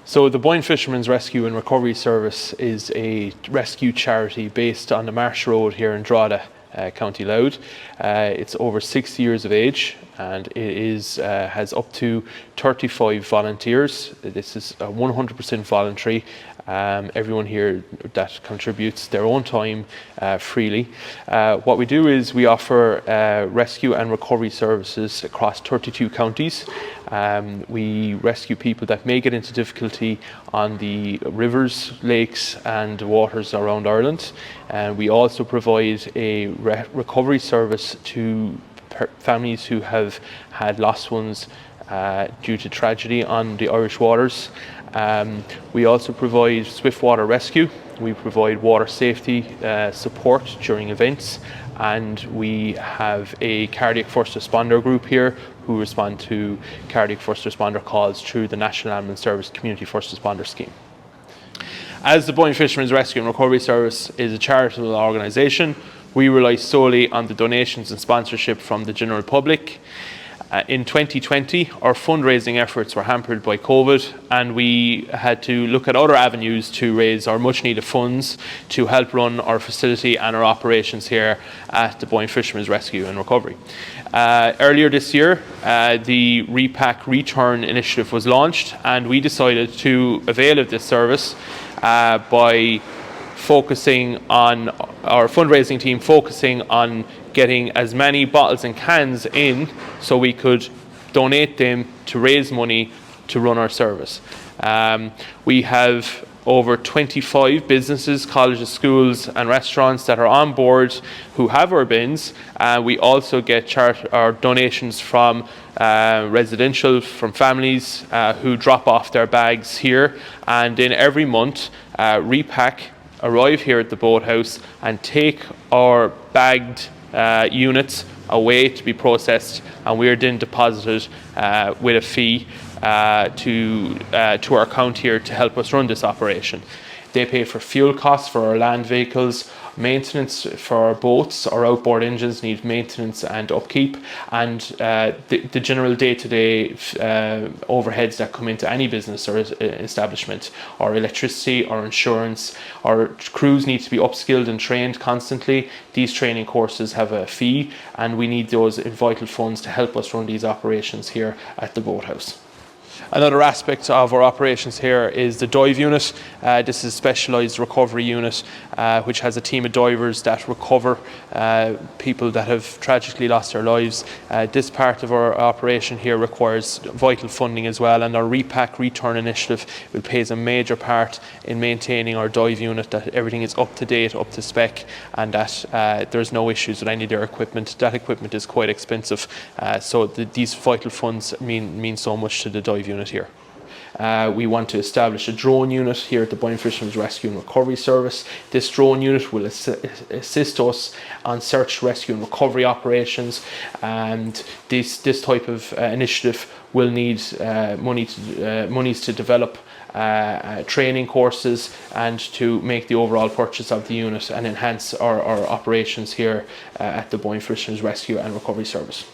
So the Boyne Fishermen's Rescue and Recovery Service is a rescue charity based on the Marsh Road here in Drogheda, County Louth. It's over 60 years of age, and it has up to 35 volunteers. This is 100% voluntary. Everyone here that contributes their own time freely. What we do is we offer rescue and recovery services across 32 counties. We rescue people that may get into difficulty on the rivers, lakes and waters around Ireland. And we also provide a recovery service to families who have had lost ones due to tragedy on the Irish waters. We also provide swift water rescue. We provide water safety support during events, and we have a cardiac first responder group here who respond to cardiac first responder calls through the National Ambulance Service Community First Responder Scheme. As the Boyne Fishermen's Rescue and Recovery Service is a charitable organisation, we rely solely on the donations and sponsorship from the general public. In 2020, our fundraising efforts were hampered by COVID, and we had to look at other avenues to raise our much needed funds to help run our facility and our operations here at the Boyne Fishermen's Rescue and Recovery. Earlier this year, the Repack Return initiative was launched, and we decided to avail of this service by focusing on our fundraising team, focusing on getting as many bottles and cans in so we could donate them to raise money to run our service. We have over 25 businesses, colleges, schools and restaurants that are on board who have our bins. We also get our donations from residential, from families who drop off their bags here, and then every month Repack arrive here at the boathouse and take our bagged units away to be processed, and we are then deposited with a fee to our account here to help us run this operation. They pay for fuel costs for our land vehicles, maintenance for our boats. Our outboard engines need maintenance and upkeep, and the general day-to-day overheads that come into any business or establishment. Our electricity, our insurance, our crews need to be upskilled and trained constantly. These training courses have a fee, and we need those vital funds to help us run these operations here at the boathouse. Another aspect of our operations here is the dive unit. This is a specialised recovery unit which has a team of divers that recover people that have tragically lost their lives. This part of our operation here requires vital funding as well, and our Repack Return initiative plays a major part in maintaining our dive unit, that everything is up to date, up to spec, and that there's no issues with any of their equipment. That equipment is quite expensive, so these vital funds mean so much to the dive unit here. We want to establish a drone unit here at the Boyne Fishermen's Rescue and Recovery Service. This drone unit will assist us on search, rescue and recovery operations, and this type of initiative will need monies to develop training courses and to make the overall purchase of the unit and enhance our operations here at the Boyne Fishermen's Rescue and Recovery Service.